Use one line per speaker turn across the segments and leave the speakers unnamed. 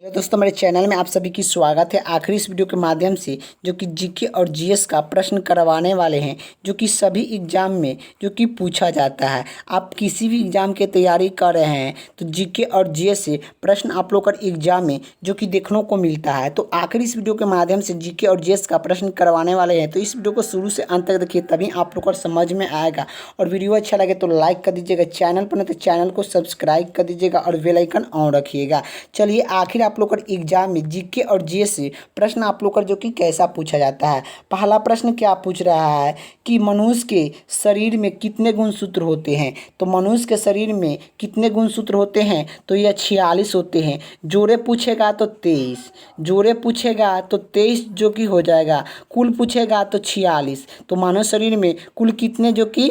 तो दोस्तों मेरे चैनल में आप सभी की स्वागत है। आखिरी इस वीडियो के माध्यम से जो कि जीके और जीएस का प्रश्न करवाने वाले हैं, जो कि सभी एग्जाम में जो कि पूछा जाता है। आप किसी भी एग्जाम की तैयारी कर रहे हैं तो जीके और जीएस से प्रश्न आप लोग का एग्जाम में जो कि देखने को मिलता है। तो आखिरी इस वीडियो के माध्यम से जीके और जीएस का प्रश्न करवाने वाले हैं, तो इस वीडियो को शुरू से अंत तक देखिए, तभी आप लोग को समझ में आएगा। और वीडियो अच्छा लगे तो लाइक कर दीजिएगा, चैनल पर नहीं तो चैनल को सब्सक्राइब कर दीजिएगा और बेल आइकन ऑन रखिएगा। चलिए आखिर आप लोग का एग्जाम में जीके और जीएस से प्रश्न आप लोग का जो कि कैसा पूछा जाता है। पहला प्रश्न क्या पूछ रहा है कि मनुष्य के शरीर में कितने गुणसूत्र होते हैं। तो मनुष्य के शरीर में कितने गुणसूत्र होते हैं, तो यह 46 होते हैं। जोड़े पूछेगा तो 23, जोड़े पूछेगा तो 23 जो कि हो जाएगा, कुल पूछेगा तो 46। तो मानव शरीर में कुल कितने जो कि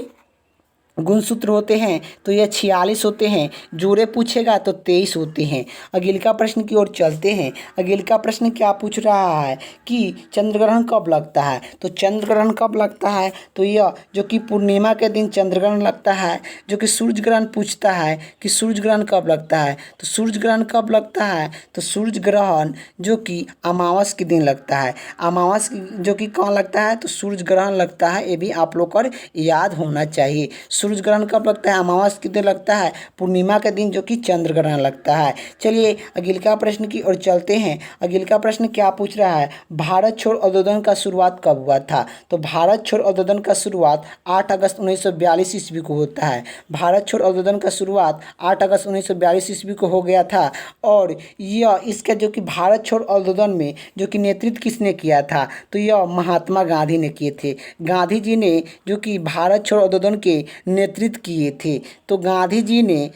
गुणसूत्र होते हैं, तो यह 46 होते हैं। जोड़े पूछेगा तो 23 होते हैं। अगले का प्रश्न की ओर चलते हैं। अगले का प्रश्न क्या पूछ रहा है कि चंद्र ग्रहण कब लगता है। तो चंद्र ग्रहण कब लगता है, तो यह जो कि पूर्णिमा के दिन चंद्र ग्रहण लगता है। जो कि सूर्य ग्रहण पूछता है कि सूर्य ग्रहण कब लगता है। तो सूर्य ग्रहण कब लगता है, तो सूर्य ग्रहण जो कि अमावस के दिन लगता है। अमावस जो कि कहाँ लगता है, तो सूर्य ग्रहण लगता है। ये भी आप लोग को याद होना चाहिए। सूर्य ग्रहण कब लगता है, अमावस के दिन लगता है। पूर्णिमा के दिन जो कि चंद्र ग्रहण लगता है। चलिए अगले का प्रश्न की ओर चलते हैं। अगले का प्रश्न क्या पूछ रहा है, भारत छोड़ आंदोलन का शुरुआत कब हुआ था। तो भारत छोड़ आंदोलन का शुरुआत 8 अगस्त 1942 ईस्वी को होता है। भारत छोड़ आंदोलन का शुरुआत 8 अगस्त 1942 ईस्वी को हो गया था। और यह इसका जो कि भारत छोड़ आंदोलन में जो कि नेतृत्व किसने किया था, तो यह महात्मा गांधी ने किए थे। गांधी जी ने जो कि भारत छोड़ आंदोलन के नेतृत्व किए थे। तो गांधी जी ने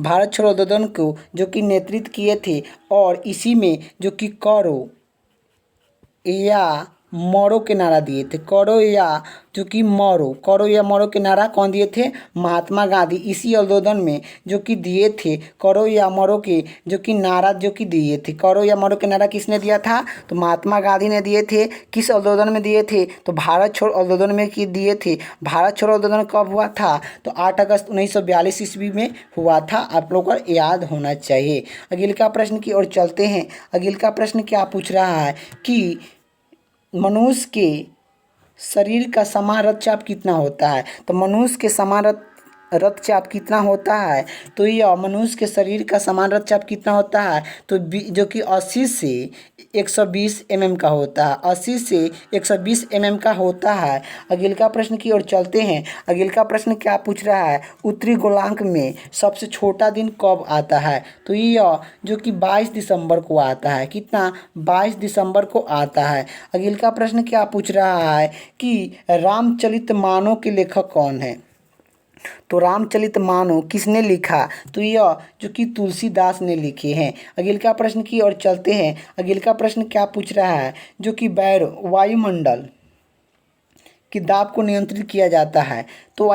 भारत छोड़ो आंदोलन को जो कि नेतृत्व किए थे। और इसी में जो कि करो या मरो के नारा दिए थे। करो या जो कि मरो, करो या मरो के नारा कौन दिए थे, महात्मा गांधी। इसी आंदोलन में जो कि दिए थे करो या मरो के जो कि नारा जो कि दिए थे। करो या मरो के नारा किसने दिया था, तो महात्मा गांधी ने दिए थे। किस आंदोलन में दिए थे, तो भारत छोड़ आंदोलन में की दिए थे। भारत छोड़ आंदोलन कब हुआ था, तो 8 अगस्त 1942 ईस्वी में हुआ था। आप लोग को याद होना चाहिए। अगले का प्रश्न की ओर चलते हैं। अगले का प्रश्न क्या पूछ रहा है कि मनुष्य के शरीर का समान रक्तचाप कितना होता है। तो मनुष्य के समान रक्तचाप कितना होता है, तो यह मनुष्य के शरीर का समान रक्तचाप कितना होता है, तो जो कि 80 से 120 mm का होता है। 80 से 120 mm का होता है। अगले का प्रश्न की ओर चलते हैं। अगले का प्रश्न क्या पूछ रहा है, उत्तरी गोलार्ध में सबसे छोटा दिन कब आता है। तो यह जो कि 22 दिसंबर को आता है। कितना, 22 दिसंबर को आता है। अगले का प्रश्न क्या पूछ रहा है कि रामचरितमानस के लेखक कौन है। तो रामचरितमानस किसने लिखा, तो यह जो कि तुलसीदास ने लिखे हैं। अगले का प्रश्न की ओर चलते हैं। अगले का प्रश्न क्या पूछ रहा है, जो कि वायुमंडल की दाब को नियंत्रित किया जाता है। तो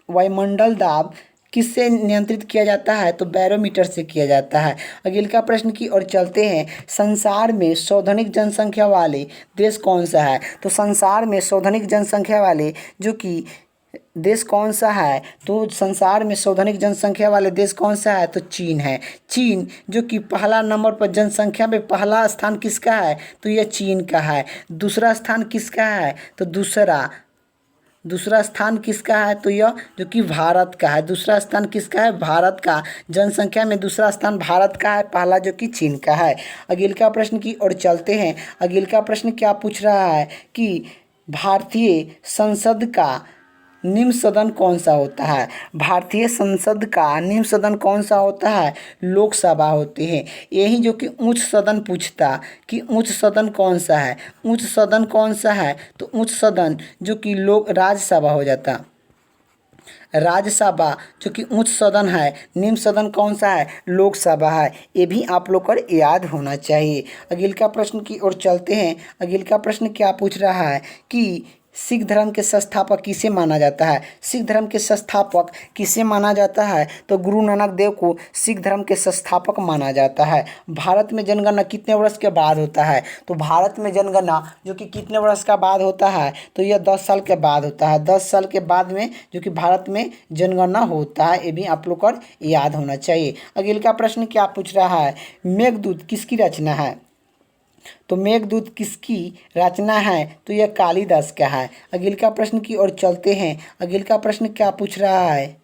वायुमंडल दाब किससे नियंत्रित किया जाता है, तो बैरोमीटर से किया जाता है। अगले का प्रश्न की ओर चलते हैं। संसार में सर्वाधिक जनसंख्या वाले देश कौन सा है। तो संसार में सर्वाधिक जनसंख्या वाले जो कि देश कौन सा है, तो संसार में सर्वाधिक जनसंख्या वाले देश कौन सा है, तो चीन है। चीन जो कि पहला नंबर पर जनसंख्या में पहला स्थान किसका है, तो यह चीन का है। दूसरा स्थान किसका है, तो दूसरा स्थान किसका है, तो यह जो कि भारत का है। दूसरा स्थान किसका है, भारत का। जनसंख्या में दूसरा स्थान भारत का है, पहला जो कि चीन का है। अगले का प्रश्न की ओर चलते हैं। अगले का प्रश्न क्या पूछ रहा है कि भारतीय संसद का निम्न सदन कौन सा होता है। भारतीय संसद का निम्न सदन कौन सा होता है, लोकसभा होती है। यही जो कि उच्च सदन पूछता कि उच्च सदन कौन सा है। उच्च सदन कौन सा है, तो उच्च सदन जो कि राज्यसभा हो जाता। राज्यसभा जो कि उच्च सदन है। निम्न सदन कौन सा है, लोकसभा है। ये भी आप लोग को याद होना चाहिए। अगले का प्रश्न की ओर चलते हैं। अगले का प्रश्न क्या पूछ रहा है कि सिख धर्म के संस्थापक किसे माना जाता है? सिख धर्म के संस्थापक किसे माना जाता है? तो गुरु नानक देव को सिख धर्म के संस्थापक माना जाता है। भारत में जनगणना कितने वर्ष के बाद होता है? तो भारत में जनगणना जो कि कितने वर्ष का बाद होता है? तो यह 10 साल के बाद होता है। 10 साल के बाद में जो कि भारत में जनगणना होता है, ये भी आप लोग को याद होना चाहिए। अगले का प्रश्न क्या पूछ रहा है? मेघदूत किसकी रचना है? तो मेघदूत किसकी रचना है? तो यह कालिदास का है। अगले का प्रश्न की ओर चलते हैं। अगले का प्रश्न क्या पूछ रहा है?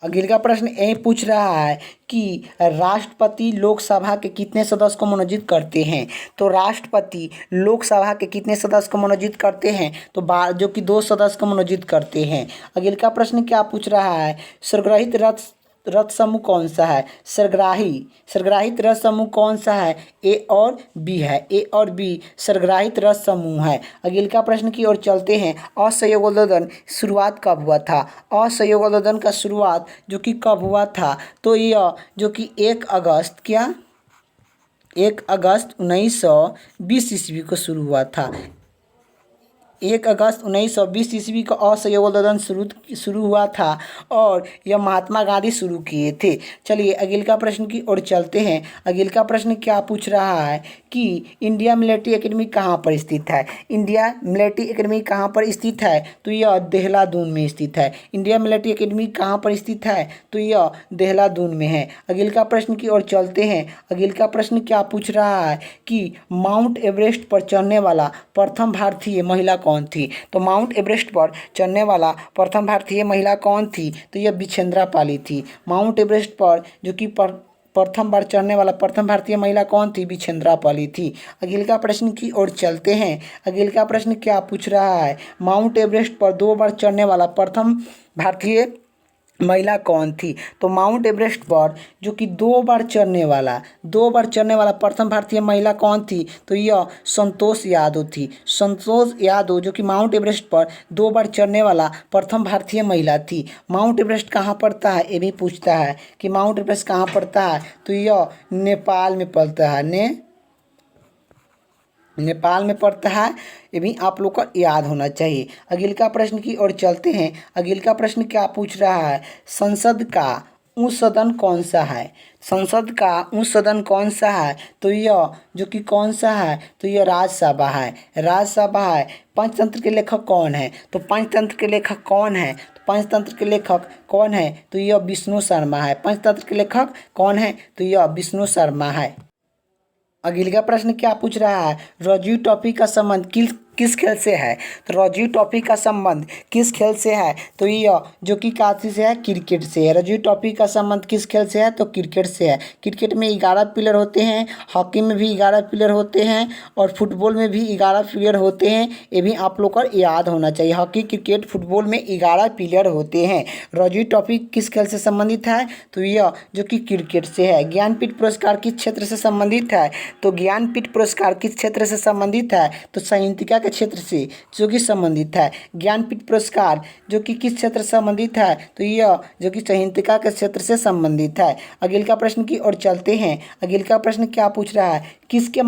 अगले का प्रश्न यही पूछ रहा है कि राष्ट्रपति लोकसभा के कितने सदस्य को मनोनीत करते हैं? तो राष्ट्रपति लोकसभा के कितने सदस्य को मनोनीत करते हैं? तो जो कि 2 सदस्य को मनोनीत करते हैं। अगले का प्रश्न क्या पूछ रहा है? स्वर्गरहित रथ समूह कौन सा है? स्वर्गरहित रथ समूह कौन सा है? ए और बी है। ए और बी स्वर्गरहित रथ समूह है। अगले का प्रश्न की ओर चलते हैं। असहयोग आंदोलन शुरुआत कब हुआ था? असहयोग आंदोलन का शुरुआत जो कि कब हुआ था? तो यह जो कि 1 अगस्त 1920 ईस्वी को शुरू हुआ था। 1 अगस्त 1920 ईस्वी को असहयोग आंदोलन शुरू हुआ था और यह महात्मा गांधी शुरू किए थे। चलिए अगले का प्रश्न की ओर चलते हैं। अगले का प्रश्न क्या पूछ रहा है कि इंडिया मिलिट्री एकेडमी कहाँ पर स्थित है? इंडिया मिलिट्री एकेडमी कहाँ पर स्थित है? तो यह देहरादून में स्थित है। इंडिया मिलिट्री एकेडमी कहाँ पर स्थित है? तो यह देहरादून में है। अगले का प्रश्न की ओर चलते हैं। अगले का प्रश्न क्या पूछ रहा है कि माउंट एवरेस्ट पर चढ़ने वाला प्रथम भारतीय महिला कौन थी? तो माउंट एवरेस्ट पर चढ़ने वाला प्रथम भारतीय महिला कौन थी? तो यह विजेंद्रा पाली थी। माउंट एवरेस्ट पर जो कि प्रथम बार चढ़ने वाला प्रथम भारतीय महिला कौन थी? विजेंद्रा पाली थी। अगले का प्रश्न की ओर चलते हैं। अगले का प्रश्न क्या पूछ रहा है? माउंट एवरेस्ट पर 2 बार चढ़ने वाला प्रथम भारतीय महिला कौन थी? तो माउंट एवरेस्ट पर जो कि 2 बार चढ़ने वाला प्रथम भारतीय महिला कौन थी? तो यह संतोष यादव थी। संतोष यादव जो कि माउंट एवरेस्ट पर 2 बार चढ़ने वाला प्रथम भारतीय महिला थी। माउंट एवरेस्ट कहाँ पड़ता है? ये भी पूछता है कि माउंट एवरेस्ट कहाँ पड़ता है? तो यह नेपाल में पड़ता है। नेपाल में पड़ता है। ये भी आप लोग को याद होना चाहिए। अगले का प्रश्न की ओर चलते हैं। अगले का प्रश्न क्या पूछ रहा है? संसद का उच्च सदन कौन सा है? संसद का उच्च सदन कौन सा है? तो यह जो कि कौन सा है? तो यह राज्यसभा है। राज्यसभा है। पंचतंत्र के लेखक कौन है? तो पंचतंत्र के लेखक कौन है? तो पंचतंत्र के लेखक कौन है? तो यह विष्णु शर्मा है। पंचतंत्र के लेखक कौन है? तो यह विष्णु शर्मा है। अगले का प्रश्न क्या पूछ रहा है? रणजी ट्रॉफी का संबंध किस खेल से है? तो रणजी ट्रॉफी का संबंध किस खेल से है? तो यह जो कि काशी से है, क्रिकेट से है। रणजी ट्रॉफी का संबंध किस खेल से है? तो क्रिकेट से है। क्रिकेट में 11 प्लेयर होते हैं, हॉकी में भी 11 प्लेयर होते हैं और फुटबॉल में भी 11 प्लेयर होते हैं। ये भी आप लोग को याद होना चाहिए। हॉकी, क्रिकेट, फुटबॉल में 11 प्लेयर होते हैं। रणजी ट्रॉफी किस खेल से संबंधित है? तो यह जो कि क्रिकेट से है। ज्ञानपीठ पुरस्कार किस क्षेत्र से संबंधित है? तो ज्ञानपीठ पुरस्कार किस क्षेत्र से संबंधित है? तो साहित्यिका क्षेत्र से जो कि संबंधित है। ज्ञानपीठ पुरस्कार जो कि किस क्षेत्र से संबंधित है? तो यह जो कि साहित्यिका के क्षेत्र से संबंधित है। अगले का प्रश्न की ओर चलते हैं। अगले का प्रश्न क्या पूछ रहा है? किसके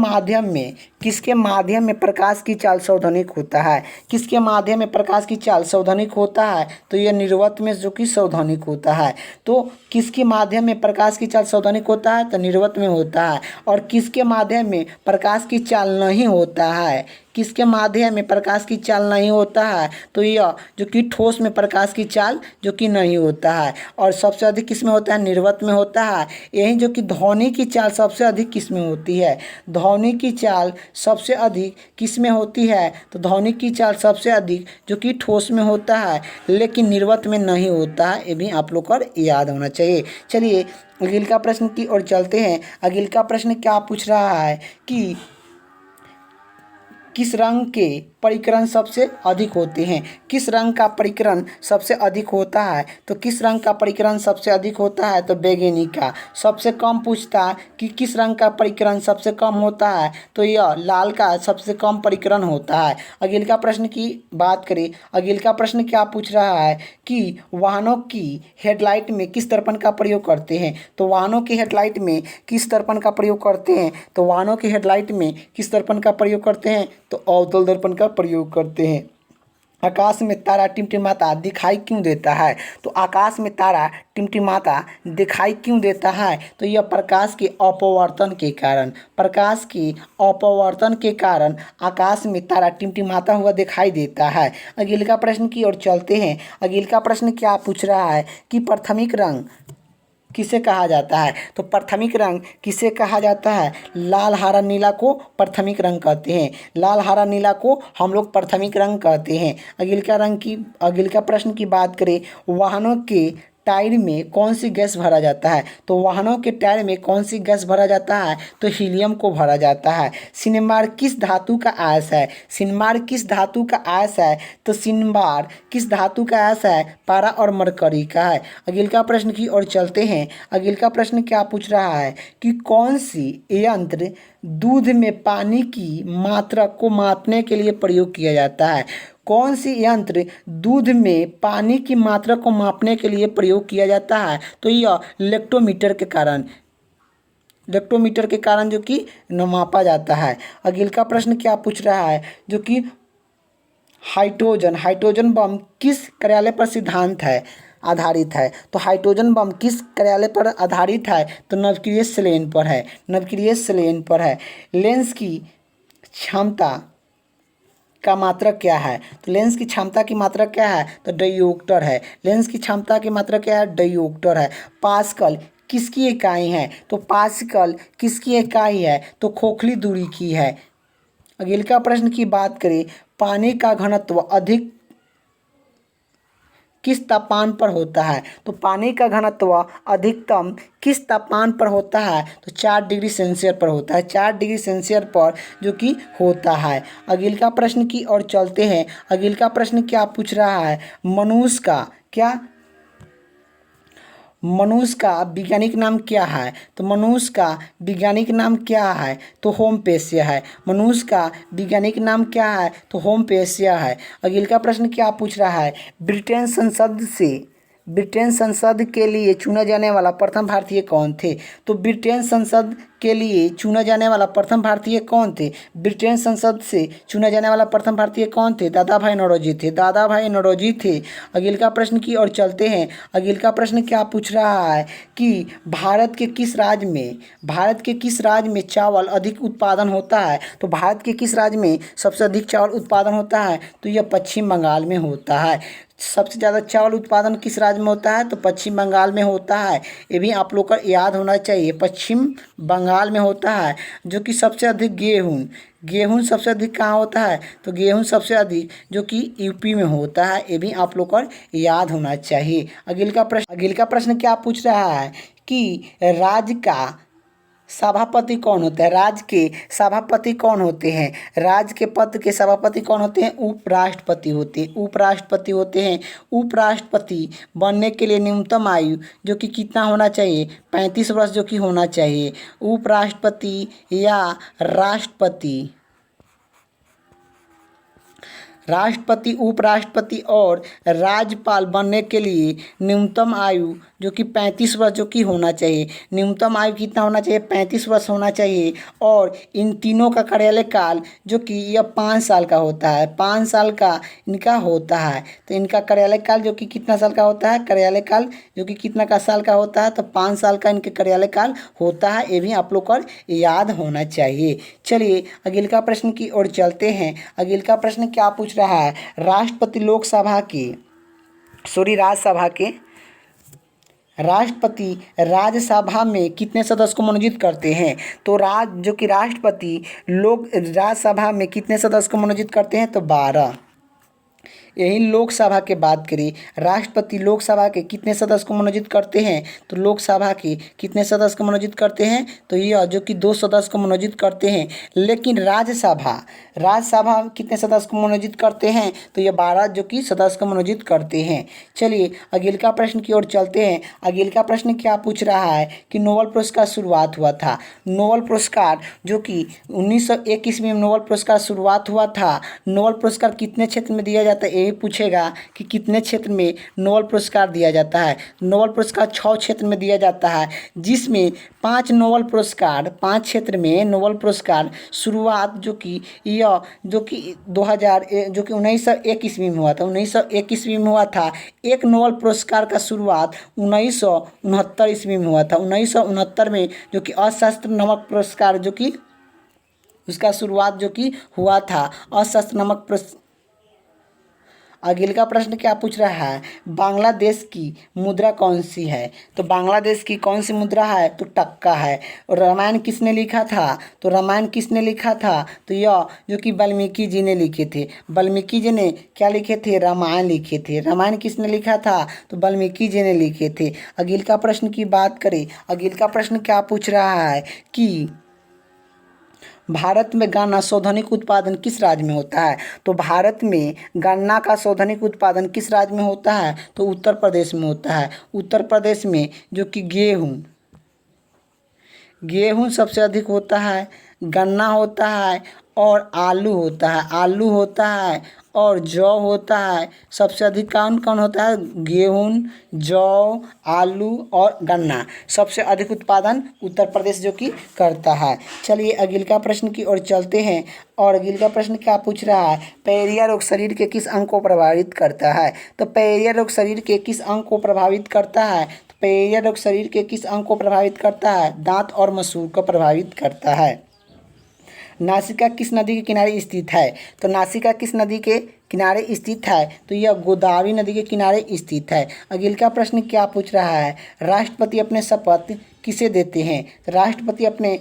माध्यम में प्रकाश की चाल सावधानिक होता है? किसके माध्यम में प्रकाश की चाल सावधानिक होता है? तो यह निर्वात में जो कि सावधानिक होता है। तो किसके माध्यम में प्रकाश की चाल सावधानिक होता है? तो निर्वात में होता है। और किसके माध्यम में प्रकाश की चाल नहीं होता है? किसके माध्यम में प्रकाश की चाल नहीं होता है? तो यह जो कि ठोस में प्रकाश की चाल जो कि नहीं होता है। और सबसे अधिक किस में होता है? निर्वात में होता है। यही जो कि ध्वनि की चाल सबसे अधिक किस में होती है? ध्वनि की चाल सबसे अधिक किस में होती है? तो ध्वनि की चाल सबसे अधिक जो कि ठोस में होता है, लेकिन निर्वात में नहीं होता है। ये भी आप लोग को याद होना चाहिए। चलिए अगले का प्रश्न की ओर चलते हैं। अगले का प्रश्न क्या पूछ रहा है कि किस रंग के परिकरण सबसे अधिक होते हैं? किस रंग का परिकरण सबसे अधिक होता है? तो किस रंग का परिकरण सबसे अधिक होता है? तो बैगनी का। सबसे कम पूछता है कि किस रंग का परिकरण सबसे कम होता है? तो यह लाल का सबसे कम परिकरण होता है। अगले का प्रश्न की बात करें। अगले का प्रश्न क्या पूछ रहा है कि वाहनों की हेडलाइट में किस दर्पण का प्रयोग करते हैं? तो वाहनों की हेडलाइट में किस दर्पण का प्रयोग करते हैं? तो वाहनों की हेडलाइट में किस दर्पण का प्रयोग करते हैं? तो अवतल दर्पण का प्रयोग करते हैं। आकाश में तारा टिमटिमाता दिखाई क्यों देता है? तो आकाश में तारा टिमटिमाता दिखाई क्यों देता है? तो यह प्रकाश के अपवर्तन के कारण, प्रकाश के अपवर्तन के कारण आकाश में तारा टिमटिमाता हुआ दिखाई देता है। अगले का प्रश्न की ओर चलते हैं। अगले का प्रश्न क्या पूछ रहा है कि प्राथमिक रंग किसे कहा जाता है? तो प्राथमिक रंग किसे कहा जाता है? लाल हरा नीला को प्राथमिक रंग कहते हैं। लाल हरा नीला को हम लोग प्राथमिक रंग कहते हैं। अगले का प्रश्न की बात करें, वाहनों के टायर में कौन सी गैस भरा जाता है? तो वाहनों के टायर में कौन सी गैस भरा जाता है? तो हीलियम को भरा जाता है। सिनबार किस धातु का आयस है? सिनबार किस धातु का आयस है? तो सिनबार किस धातु का आयस है? पारा और मरकरी का है। अगले का प्रश्न की ओर चलते हैं। अगले का प्रश्न क्या पूछ रहा है कि कौन सी यंत्र दूध में पानी की मात्रा को मापने के लिए प्रयोग किया जाता है? कौन सी यंत्र दूध में पानी की मात्रा को मापने के लिए प्रयोग किया जाता है? तो यह लेक्टोमीटर के कारण, लेक्टोमीटर के कारण जो कि मापा जाता है। अगले का प्रश्न क्या पूछ रहा है जो कि हाइड्रोजन बम किस कार्यालय पर सिद्धांत है आधारित है? तो हाइड्रोजन बम किस कार्यालय पर आधारित है? तो नवक्रिय सेलेन पर है, नवक्रिय सेलेन पर है। लेंस की क्षमता का मात्रक क्या है? तो लेंस की क्षमता की मात्रक क्या है? तो डायोप्टर है। लेंस की क्षमता की मात्रक क्या है? डायोप्टर है। पास्कल किसकी इकाई है? तो पास्कल किसकी इकाई है? तो खोखली दूरी की है। अगले का प्रश्न की बात करें, पानी का घनत्व अधिक किस तापमान पर होता है? तो पानी का घनत्व अधिकतम किस तापमान पर होता है? तो 4 डिग्री सेल्सियस पर होता है, 4 डिग्री सेल्सियस पर जो कि होता है। अगले का प्रश्न की ओर चलते हैं। अगले का प्रश्न क्या पूछ रहा है, मनुष्य का क्या, मनुष्य का वैज्ञानिक नाम क्या है? तो मनुष्य का वैज्ञानिक नाम क्या है? तो होमोपेसिया है। मनुष्य का वैज्ञानिक नाम क्या है? तो होमोपेसिया है। अगले का प्रश्न क्या पूछ रहा है, ब्रिटेन संसद के लिए चुना जाने वाला प्रथम भारतीय कौन थे? तो ब्रिटेन संसद के लिए चुना जाने वाला प्रथम भारतीय कौन थे? ब्रिटेन संसद से चुना जाने वाला प्रथम भारतीय कौन थे? दादा भाई नौरोजी थे, दादा भाई नौरोजी थे। अगले का प्रश्न की ओर चलते हैं। अगले का प्रश्न क्या पूछ रहा है कि भारत के किस राज्य में चावल अधिक उत्पादन होता है? तो भारत के किस राज्य में सबसे अधिक चावल उत्पादन होता है? तो यह पश्चिम बंगाल में होता है। सबसे ज़्यादा चावल उत्पादन किस राज्य में होता है? तो पश्चिम बंगाल में होता है। ये भी आप लोग का याद होना चाहिए, पश्चिम बंगाल में होता है। जो कि सबसे अधिक गेहूँ सबसे अधिक कहाँ होता है? तो गेहूँ सबसे अधिक जो कि यूपी में होता है। ये भी आप लोग को याद होना चाहिए। अगले का प्रश्न क्या पूछ रहा है कि राज्य का सभापति कौन होता है? राज्य के सभापति कौन होते हैं? राज्य के पद के सभापति कौन होते हैं? उपराष्ट्रपति होते हैं, उपराष्ट्रपति होते हैं। उपराष्ट्रपति बनने के लिए न्यूनतम आयु जो कि कितना होना चाहिए? 35 वर्ष जो कि होना चाहिए। उपराष्ट्रपति या राष्ट्रपति, उपराष्ट्रपति और राज्यपाल बनने के लिए न्यूनतम आयु जो कि 35 वर्ष जो कि होना चाहिए। न्यूनतम आयु कितना होना चाहिए? 35 वर्ष होना चाहिए। और इन तीनों का कार्यालय काल जो कि यह 5 साल का होता है, 5 साल का इनका होता है। तो इनका कार्यालय काल जो कि कितना साल का होता है? कार्यालय काल जो कि कितना का साल का होता है? तो 5 साल का इनके कार्यालय काल होता है। ये भी आप लोग को याद होना चाहिए। चलिए अगले का प्रश्न की ओर चलते हैं। अगले का प्रश्न क्या पूछ रहा है, राष्ट्रपति राज्यसभा में कितने सदस्य को मनोनीत करते हैं? तो राष्ट्रपति लोग राज्यसभा में कितने सदस्य को मनोनीत करते हैं? तो 12। यही लोकसभा के बात करें, राष्ट्रपति लोकसभा के कितने सदस्य को मनोनीत करते हैं? तो लोकसभा के कितने सदस्य को मनोनीत करते हैं? तो यह जो कि 2 सदस्य को मनोनीत करते हैं। लेकिन राज्यसभा कितने सदस्य को मनोनीत करते हैं? तो यह 12 जो कि सदस्य को मनोनीत करते हैं। चलिए अगले का प्रश्न की ओर चलते हैं। अगले का प्रश्न क्या पूछ रहा है कि नोबेल पुरस्कार शुरुआत हुआ था। नोबेल पुरस्कार जो कि 1901 ईस्वी में नोबेल पुरस्कार शुरुआत हुआ था। नोबेल पुरस्कार कितने क्षेत्र में दिया जाता है? ये पूछेगा कि कितने क्षेत्र में नोबेल पुरस्कार दिया जाता है। नोबेल पुरस्कार 6 क्षेत्र में दिया जाता है, जिसमें 5 नोबेल पुरस्कार 5 क्षेत्र में नोबेल पुरस्कार शुरुआत जो कि 1901 ईस्वी में हुआ था। 1901 ईस्वी में हुआ था। एक नोबेल पुरस्कार का शुरुआत 1969 ईस्वी में हुआ था। 1969 में जो कि अर्थशास्त्र नामक पुरस्कार जो कि उसका शुरुआत जो कि हुआ था अर्थशास्त्र नामक अगले का प्रश्न क्या पूछ रहा है, बांग्लादेश की मुद्रा कौन सी है। तो बांग्लादेश की कौन सी मुद्रा है, तो टक्का है। और रामायण किसने लिखा था, तो रामायण किसने लिखा था, तो यह जो कि वाल्मीकि जी ने लिखे थे। वाल्मीकि जी ने क्या लिखे थे, रामायण लिखे थे। रामायण किसने लिखा था, तो वाल्मीकि जी ने लिखे थे। अगले का प्रश्न की बात करें, अगले का प्रश्न क्या पूछ रहा है कि भारत में गन्ना शोधनिक उत्पादन किस राज्य में होता है। तो भारत में गन्ना का शोधनिक उत्पादन किस राज्य में होता है, तो उत्तर प्रदेश में होता है। उत्तर प्रदेश में जो कि गेहूं सबसे अधिक होता है, गन्ना होता है और आलू होता है। आलू होता है और जौ होता है। सबसे अधिक कौन कौन होता है, गेहूं, जौ, आलू और गन्ना। सबसे अधिक उत्पादन उत्तर प्रदेश जो कि करता है। चलिए अगले का प्रश्न की ओर चलते हैं। और अगले का प्रश्न क्या पूछ रहा है, पायरिया रोग शरीर के किस अंग को प्रभावित करता है। तो पायरिया रोग शरीर के किस अंग को प्रभावित करता है, तो पायरिया रोग शरीर के किस अंग को प्रभावित करता है, दांत और मसूड़ को प्रभावित करता है। नासिका किस नदी के किनारे स्थित है। तो नासिका किस नदी के किनारे स्थित है, तो यह गोदावरी नदी के किनारे स्थित है। अगले का प्रश्न क्या पूछ रहा है, राष्ट्रपति अपने शपथ किसे देते हैं। राष्ट्रपति अपने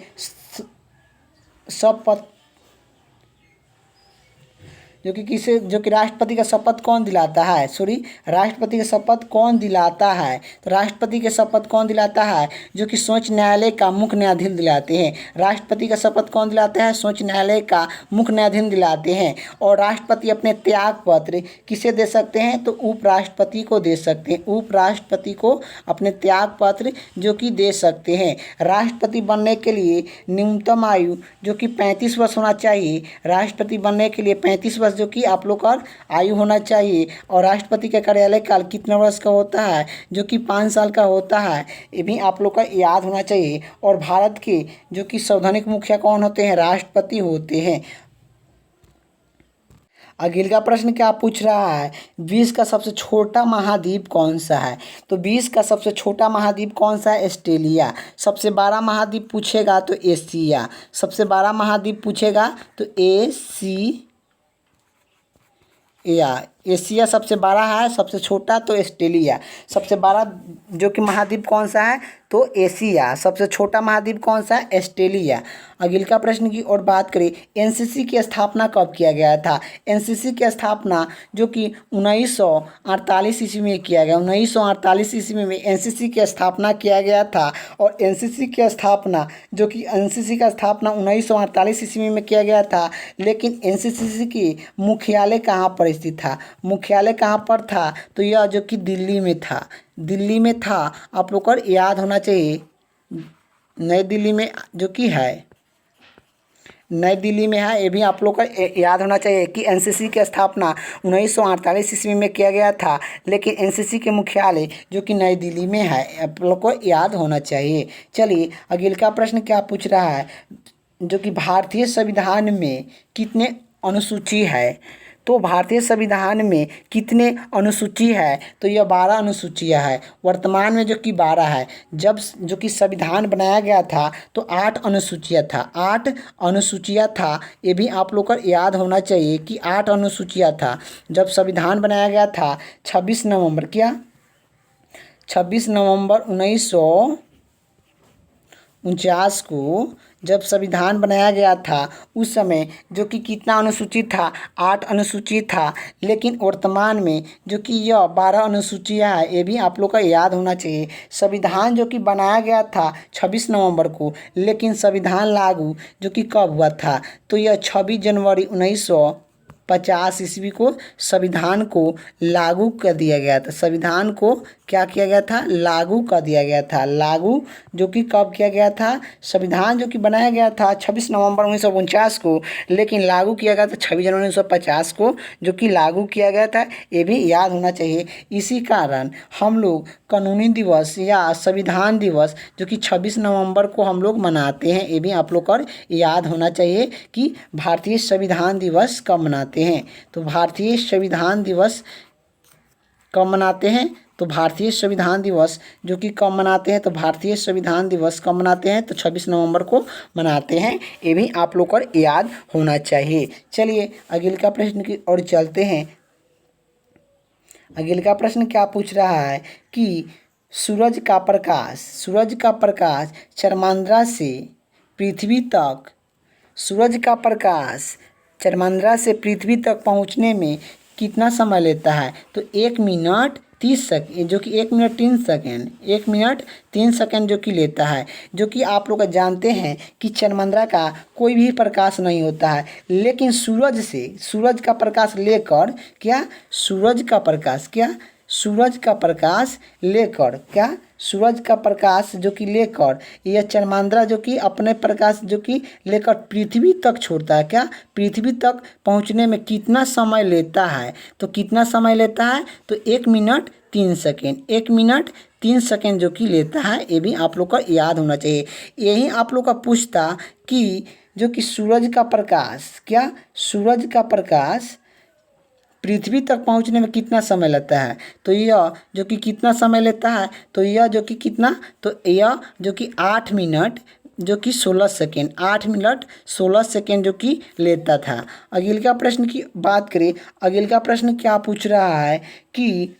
शपथ जो कि राष्ट्रपति का शपथ कौन दिलाता है, राष्ट्रपति का शपथ कौन दिलाता है। तो राष्ट्रपति के शपथ कौन दिलाता है, जो कि सर्वोच्च न्यायालय का मुख्य न्यायाधीश दिलाते हैं। राष्ट्रपति का शपथ कौन दिलाता है, सर्वोच्च न्यायालय का मुख्य न्यायाधीश दिलाते हैं। और राष्ट्रपति अपने त्याग पत्र किसे दे सकते हैं, तो उपराष्ट्रपति को दे सकते हैं। उपराष्ट्रपति को अपने त्याग पत्र जो कि दे सकते हैं। राष्ट्रपति बनने के लिए न्यूनतम आयु जो कि 35 वर्ष होना चाहिए। राष्ट्रपति बनने के लिए 35 वर्ष जो कि आप लोग का आयु होना चाहिए। और राष्ट्रपति का कार्यालय काल कितने वर्ष का होता है, जो कि 5 साल का होता है। ये भी आप लोग का याद होना चाहिए। और भारत के जो कि संवैधानिक मुखिया कौन होते हैं, राष्ट्रपति होते हैं। अगले का प्रश्न क्या पूछ रहा है, विश्व का सबसे छोटा महाद्वीप कौन सा है। तो विश्व का सबसे छोटा महाद्वीप कौन सा है, ऑस्ट्रेलिया। सबसे बड़ा महाद्वीप पूछेगा तो एशिया। सबसे बड़ा महाद्वीप पूछेगा तो एशिया सबसे बड़ा है। सबसे छोटा तो ऑस्ट्रेलिया। सबसे बड़ा जो कि महाद्वीप कौन सा है, तो एशिया। सबसे छोटा महाद्वीप कौन सा है, ऑस्ट्रेलिया। अगले का प्रश्न की और बात करें, एनसीसी की स्थापना कब किया गया था। एनसीसी की स्थापना जो कि 1948 ईस्वी में किया गया। 1948 ईस्वी में एनसीसी की स्थापना किया गया था। और एनसीसी की स्थापना जो कि एनसीसी का स्थापना 1948 ईस्वी में किया गया था। लेकिन एनसीसी की मुख्यालय कहाँ पर स्थित था, मुख्यालय कहाँ पर था, तो यह जो कि दिल्ली में था। दिल्ली में था, आप लोग को याद होना चाहिए। नई दिल्ली में जो कि है, नई दिल्ली में है। ये भी आप लोग को याद होना चाहिए कि एनसीसी की स्थापना 1948 ईस्वी में किया गया था। लेकिन एनसीसी के मुख्यालय जो कि नई दिल्ली में है, आप लोग को याद होना चाहिए। चलिए अगले का प्रश्न क्या पूछ रहा है, जो कि भारतीय संविधान में कितने अनुसूची है। तो भारतीय संविधान में कितने अनुसूची है, तो यह 12 अनुसूचियाँ है। वर्तमान में जो कि 12 है। जब जो कि संविधान बनाया गया था तो 8 अनुसूचियाँ था। 8 अनुसूचियाँ था। ये भी आप लोग को याद होना चाहिए कि 8 अनुसूचियाँ था जब संविधान बनाया गया था। 26 नवंबर 1949 को जब संविधान बनाया गया था, उस समय जो कि कितना अनुसूचित था, 8 अनुसूचित था। लेकिन वर्तमान में जो कि यह 12 अनुसूचियाँ है। ये भी आप लोग का याद होना चाहिए। संविधान जो कि बनाया गया था 26 नवंबर को, लेकिन संविधान लागू जो कि कब हुआ था, तो यह 26 जनवरी 1950 ईस्वी को संविधान को लागू कर दिया गया था। संविधान को क्या किया गया था, लागू कर दिया गया था। लागू जो कि कब किया गया था, संविधान जो कि बनाया गया था 26 नवंबर 1949 को, लेकिन लागू किया गया था 26 जनवरी 1950 को, जो कि लागू किया गया था। ये भी याद होना चाहिए। इसी कारण हम लोग कानूनी दिवस या संविधान दिवस जो कि 26 नवंबर को हम लोग मनाते हैं, ये भी आप लोग को याद होना चाहिए कि भारतीय संविधान दिवस कब मनाते हैं। तो भारतीय संविधान दिवस कब मनाते हैं, तो भारतीय संविधान दिवस जो कि कब मनाते हैं, तो भारतीय संविधान दिवस कब मनाते हैं, तो 26 नवंबर को मनाते हैं। ये भी आप लोग को याद होना चाहिए। चलिए अगले का प्रश्न की ओर चलते हैं। अगले का प्रश्न क्या पूछ रहा है कि सूरज का प्रकाश चंद्रमा से पृथ्वी तक, सूरज का प्रकाश चंद्रमा से पृथ्वी तक पहुंचने में कितना समय लेता है, तो 1 मिनट 30 सेकेंड, जो कि 1 मिनट 3 सेकेंड, 1 मिनट 3 सेकेंड जो कि लेता है। जो कि आप लोग जानते हैं कि चंद्रमा का कोई भी प्रकाश नहीं होता है, लेकिन सूरज का प्रकाश लेकर क्या, सूरज का प्रकाश जो कि लेकर यह चंद्रमा जो कि अपने प्रकाश जो कि लेकर पृथ्वी तक छोड़ता है, क्या पृथ्वी तक पहुंचने में कितना समय लेता है, तो कितना समय लेता है, तो 1 मिनट 3 सेकेंड, 1 मिनट 3 सेकेंड जो कि लेता है। ये भी आप लोग को याद होना चाहिए। यही आप लोग का पूछता कि जो कि सूरज का प्रकाश पृथ्वी तक पहुंचने में कितना समय लगता है, तो यह जो कि कितना समय लेता है, तो यह जो कि कितना, तो यह जो कि 8 मिनट जो कि 16 सेकेंड, 8 मिनट 16 सेकेंड जो कि लेता था। अगले का प्रश्न की बात करें। अगले का प्रश्न क्या पूछ रहा है कि